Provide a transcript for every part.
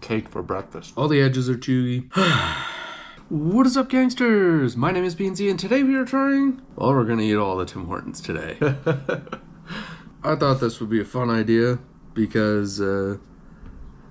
cake for breakfast. All the edges are chewy. What is up, gangsters? My name is Beansy, and today we are trying... Well, we're gonna eat all the Tim Hortons today. I thought this would be a fun idea because the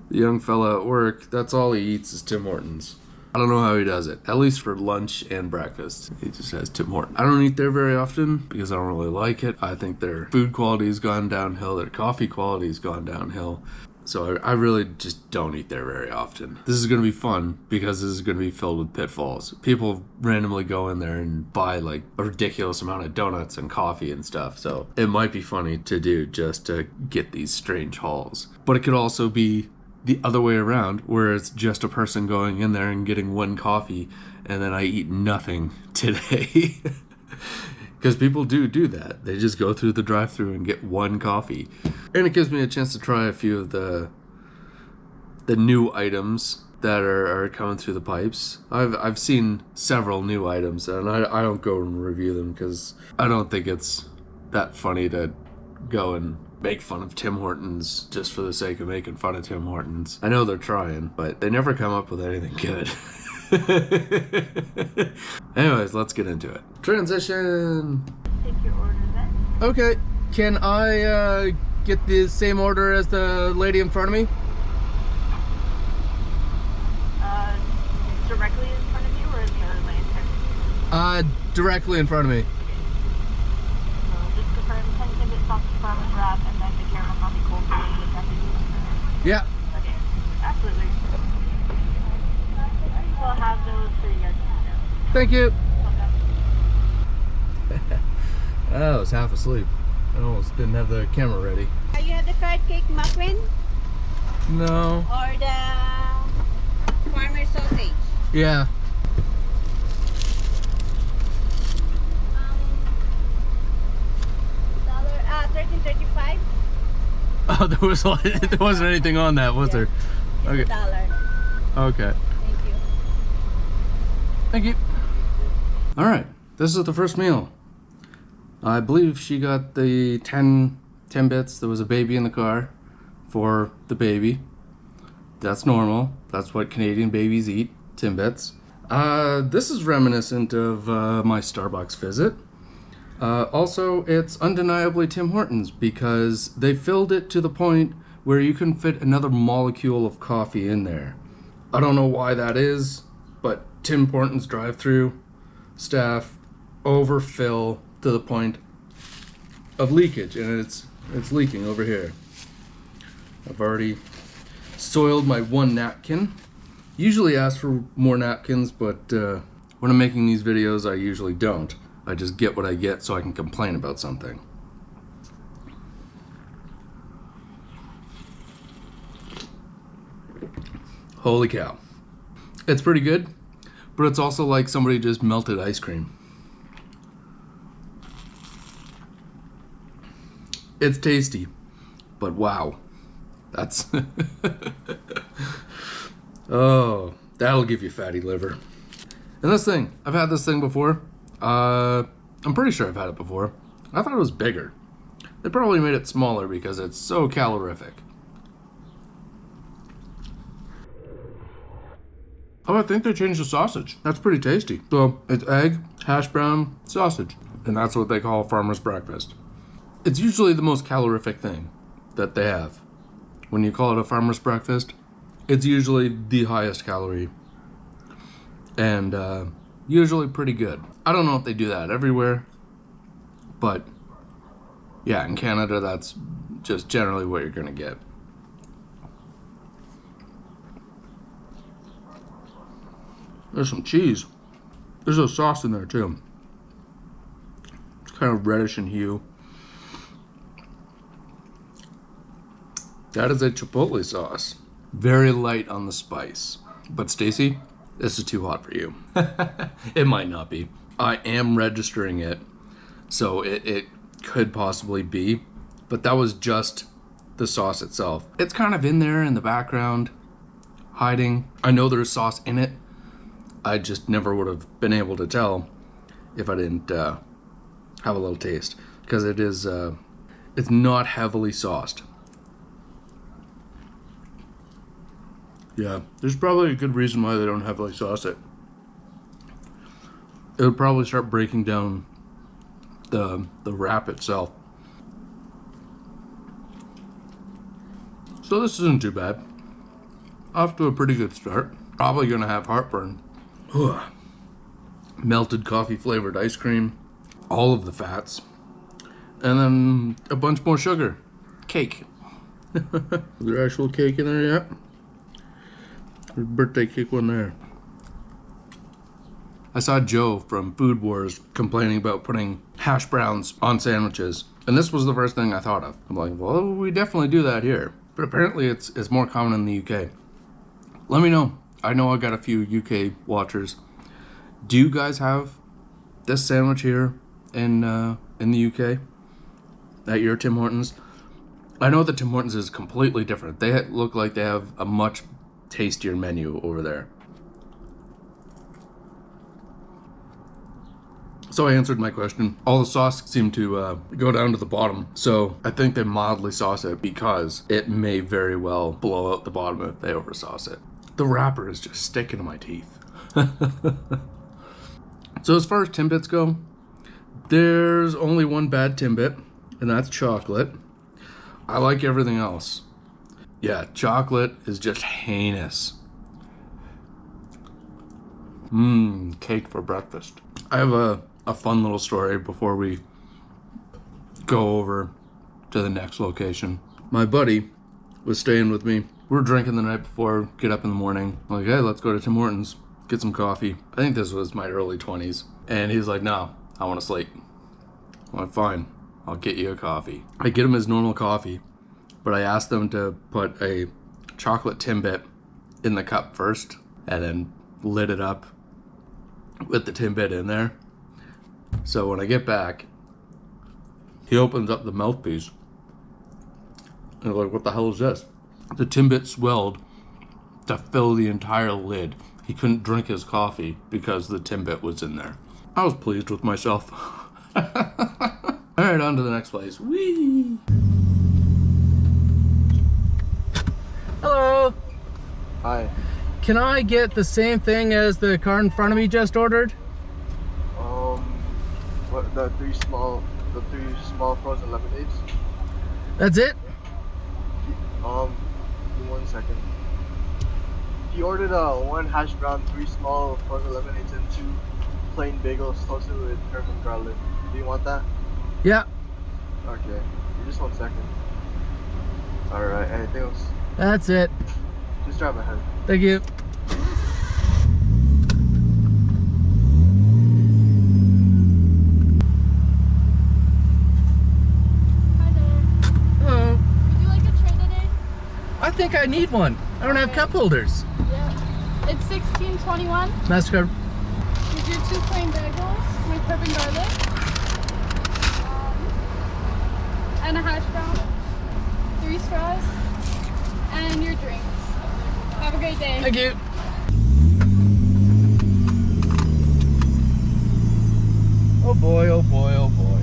young fella at work, that's all he eats is Tim Hortons. I don't know how he does it, at least for lunch and breakfast. He just has Tim Hortons. I don't eat there very often because I don't really like it. I think their food quality has gone downhill, their coffee quality has gone downhill. So I really just don't eat there very often. This is going to be fun because this is going to be filled with pitfalls. People randomly go in there and buy like a ridiculous amount of donuts and coffee and stuff. So it might be funny to do just to get these strange hauls. But it could also be the other way around, where it's just a person going in there and getting one coffee and then I eat nothing today. Because people do that. They just go through the drive-thru and get one coffee. And it gives me a chance to try a few of the new items that are coming through the pipes. I've seen several new items, and I don't go and review them because I don't think it's that funny to go and make fun of Tim Hortons just for the sake of making fun of Tim Hortons. I know they're trying, but they never come up with anything good. Anyways, let's get into it. Transition. Take your order then. Okay, can I get the same order as the lady in front of me? Directly in front of you, or is the other way in there? Directly in front of me. So just confirm 10 timbit sausage farmer's wrap and then the caramel coffee cold brew with that. Yeah. Okay, absolutely. We'll have those for you guys. Thank you. I was half asleep. I almost didn't have the camera ready. You have the carrot cake muffin No. or the farmer sausage? Yeah. $13.35. Oh, there wasn't anything on that, was there? Okay. $1. Okay. Thank you. Thank you. All right, this is the first meal. I believe she got the 10 bits. There was a baby in the car for the baby. That's normal. That's what Canadian babies eat, Timbits. This is reminiscent of my Starbucks visit. Also, it's undeniably Tim Hortons because they filled it to the point where you can fit another molecule of coffee in there. I don't know why that is, but Tim Hortons drive-thru staff overfill to the point of leakage, and it's leaking over here. I've already soiled my one napkin. Usually ask for more napkins, but when I'm making these videos, I usually don't. I just get what I get so I can complain about something. Holy cow. It's pretty good, but it's also like somebody just melted ice cream. It's tasty, but wow. That's... Oh, that'll give you fatty liver. And this thing, I've had this thing before. I'm pretty sure I've had it before. I thought it was bigger. They probably made it smaller because it's so calorific. Oh, I think they changed the sausage. That's pretty tasty. So it's egg, hash brown, sausage. And that's what they call farmer's breakfast. It's usually the most calorific thing that they have. When you call it a farmer's breakfast, it's usually the highest calorie. And usually pretty good. I don't know if they do that everywhere. But yeah, in Canada, that's just generally what you're gonna get. There's some cheese. There's a sauce in there too. It's kind of reddish in hue. That is a chipotle sauce. Very light on the spice. But Stacy, this is too hot for you. It might not be. I am registering it, so it could possibly be. But that was just the sauce itself. It's kind of in there in the background, hiding. I know there's sauce in it. I just never would have been able to tell if I didn't have a little taste, because it is it's not heavily sauced. Yeah, there's probably a good reason why they don't heavily sauce it. It would probably start breaking down the wrap itself. So this isn't too bad. Off to a pretty good start. Probably gonna have heartburn. Ugh. Melted coffee flavored ice cream, all of the fats, and then a bunch more sugar. Cake. Is there actual cake in there yet? There's a birthday cake one there. I saw Joe from Food Wars complaining about putting hash browns on sandwiches, and this was the first thing I thought of. I'm like, well, we definitely do that here, but apparently it's more common in the UK. Let me know. I know I got a few UK watchers. Do you guys have this sandwich here in the UK at your Tim Hortons? I know that Tim Hortons is completely different. They look like they have a much tastier menu over there. So I answered my question. All the sauce seemed to go down to the bottom. So I think they mildly sauce it because it may very well blow out the bottom if they over sauce it. The wrapper is just sticking to my teeth. So as far as Timbits go, there's only one bad Timbit, and that's chocolate. I like everything else. Yeah, chocolate is just heinous. Cake for breakfast. I have a fun little story before we go over to the next location. My buddy was staying with me. We were drinking the night before, get up in the morning. I'm like, hey, let's go to Tim Hortons, get some coffee. I think this was my early 20s. And he's like, no, I want to sleep. I'm like, fine, I'll get you a coffee. I get him his normal coffee, but I asked them to put a chocolate Timbit in the cup first and then lit it up with the Timbit in there. So when I get back, he opens up the mouthpiece and I'm like, what the hell is this? The Timbit swelled to fill the entire lid. He couldn't drink his coffee because the Timbit was in there. I was pleased with myself. Alright, on to the next place. Whee! Hello. Hi. Can I get the same thing as the car in front of me just ordered? What the three small frozen lemonades? That's it? Give me 1 second. He ordered one hash brown, 3 small frozen lemonades, and 2 plain bagels toasted with herb and garlic. Do you want that? Yeah, Okay. Just 1 second. Alright, anything else? that's it. Just drive ahead. Thank you. Hi there. Hello. Would you like a tray today? I think I need one. I don't have cup holders. Yeah. It's $16.21. MasterCard. Here's your 2 plain bagels with herb and garlic. And a hash brown. 3 straws. And your drinks. Have a great day. Thank you. Oh boy, oh boy, oh boy.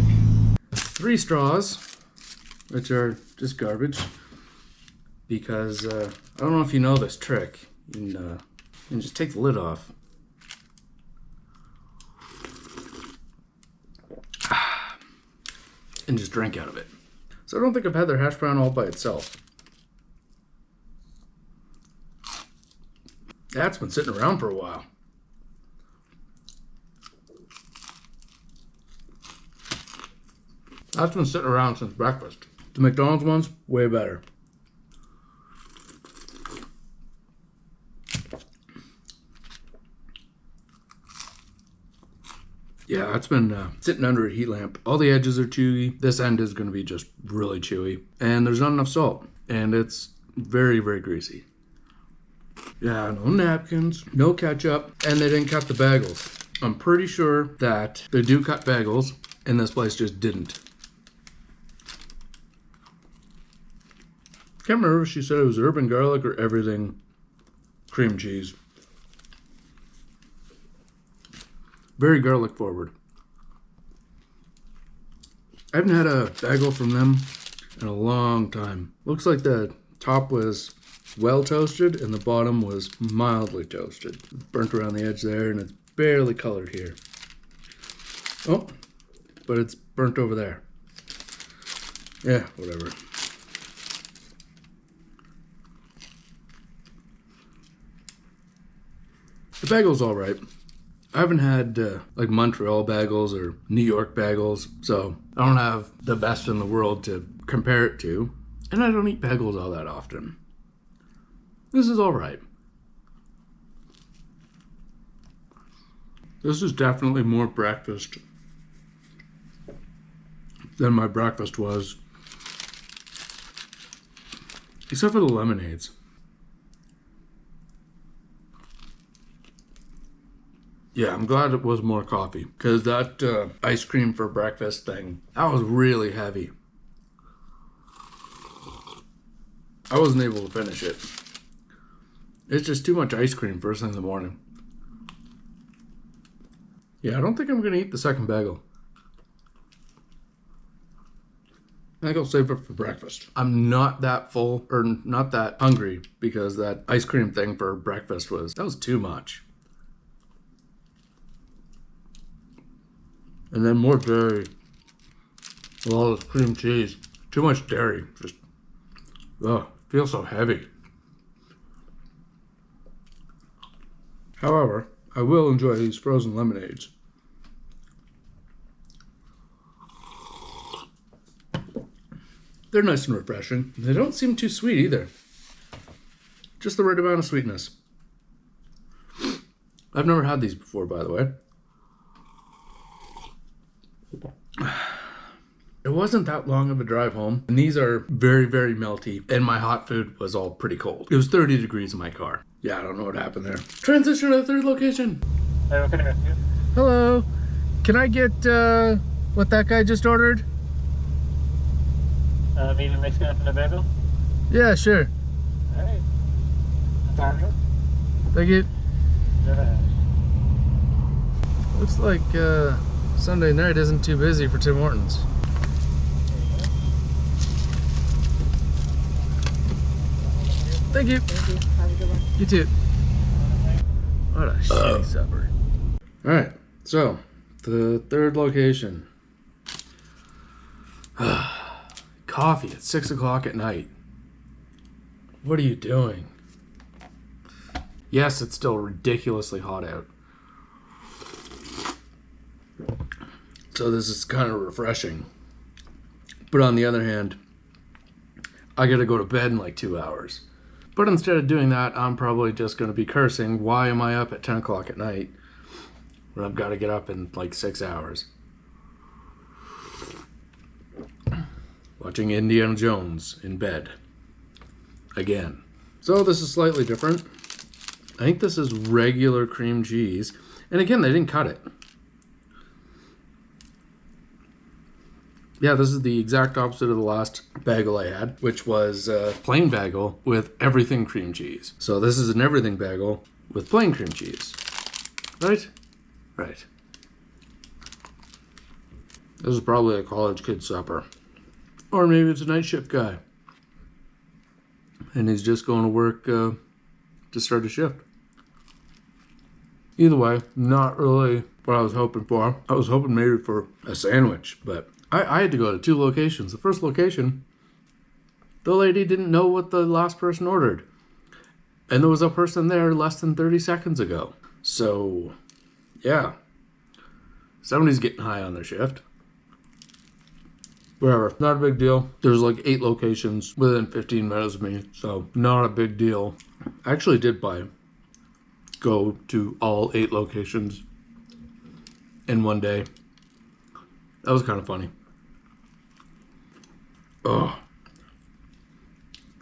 3 straws, which are just garbage, because I don't know if you know this trick. You can just take the lid off. And just drink out of it. So I don't think I've had their hash brown all by itself. That's been sitting around for a while. That's been sitting around since breakfast. The McDonald's one's way better. Yeah, it's been sitting under a heat lamp. All the edges are chewy. This end is going to be just really chewy. And there's not enough salt. And it's very, very greasy. Yeah, no napkins, no ketchup, and they didn't cut the bagels. I'm pretty sure that they do cut bagels, and this place just didn't. Can't remember if she said it was herb and garlic or everything cream cheese. Very garlic forward. I haven't had a bagel from them in a long time. Looks like the top was well toasted and the bottom was mildly toasted. Burnt around the edge there and it's barely colored here. Oh, but it's burnt over there. Yeah, whatever. The bagel's all right. I haven't had like Montreal bagels or New York bagels, so I don't have the best in the world to compare it to, and I don't eat bagels all that often. This is all right. This is definitely more breakfast than my breakfast was, except for the lemonades. Yeah, I'm glad it was more coffee, because that ice cream for breakfast thing, that was really heavy. I wasn't able to finish it. It's just too much ice cream first thing in the morning. Yeah, I don't think I'm going to eat the second bagel. I think I'll save it for breakfast. I'm not that full, or not that hungry, because that ice cream thing for breakfast that was too much. And then more dairy. With all this cream cheese. Too much dairy. Just, ugh, feels so heavy. However, I will enjoy these frozen lemonades. They're nice and refreshing. They don't seem too sweet either. Just the right amount of sweetness. I've never had these before, by the way. It wasn't that long of a drive home, and these are very, very melty, and my hot food was all pretty cold. It was 30 degrees in my car. Yeah, I don't know what happened there. Transition to the third location. Hey, what can I help you? Hello. Can I get what that guy just ordered? Medium Mexican and a bagel? Yeah, sure. Alright. Thank you. Looks like Sunday night isn't too busy for Tim Hortons. Thank you. Have a good one. You too. What a shitty supper. Alright, so, the third location. Coffee at 6 o'clock at night. What are you doing? Yes, it's still ridiculously hot out. So this is kind of refreshing. But on the other hand, I gotta go to bed in like 2 hours. But instead of doing that, I'm probably just gonna be cursing, why am I up at 10 o'clock at night when I've gotta get up in like 6 hours? Watching Indiana Jones in bed. Again. So this is slightly different. I think this is regular cream cheese. And again, they didn't cut it. Yeah, this is the exact opposite of the last bagel I had, which was a plain bagel with everything cream cheese. So this is an everything bagel with plain cream cheese. Right? Right. This is probably a college kid supper. Or maybe it's a night shift guy. And he's just going to work to start a shift. Either way, not really what I was hoping for. I was hoping maybe for a sandwich, but I had to go to 2 locations. The first location, the lady didn't know what the last person ordered. And there was a person there less than 30 seconds ago. So, yeah. Somebody's getting high on their shift. Whatever, not a big deal. There's like 8 locations within 15 minutes of me, so not a big deal. I actually did go to all 8 locations in one day. That was kind of funny. Oh,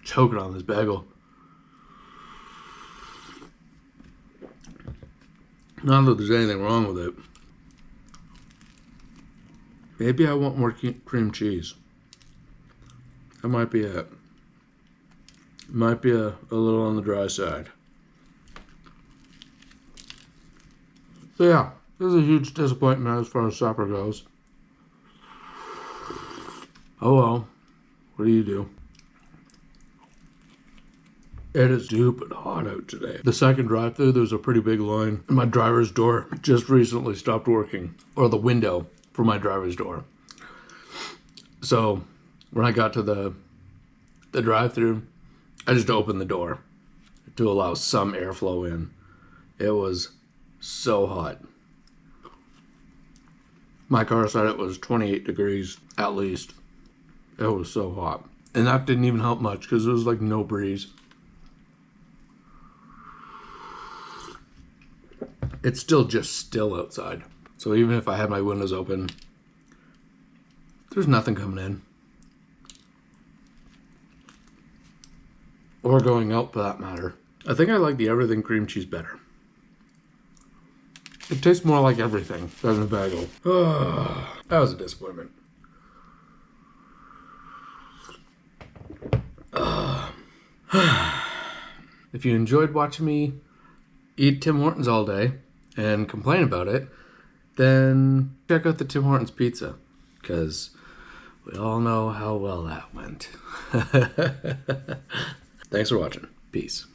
choking on this bagel. Not that there's anything wrong with it. Maybe I want more cream cheese. That might be it. Might be a little on the dry side. So yeah, this is a huge disappointment as far as supper goes. Oh well, what do you do? It is stupid hot out today. The second drive-thru, there's a pretty big line. And my driver's door just recently stopped working. Or the window for my driver's door. So when I got to the drive-thru, I just opened the door to allow some airflow in. It was so hot. My car said it was 28 degrees at least. It was so hot. And that didn't even help much because there was like no breeze. It's still just still outside. So even if I had my windows open, there's nothing coming in. Or going out for that matter. I think I like the everything cream cheese better. It tastes more like everything than the bagel. That was a disappointment. If you enjoyed watching me eat Tim Hortons all day and complain about it, then check out the Tim Hortons pizza, because we all know how well that went. Thanks for watching. Peace.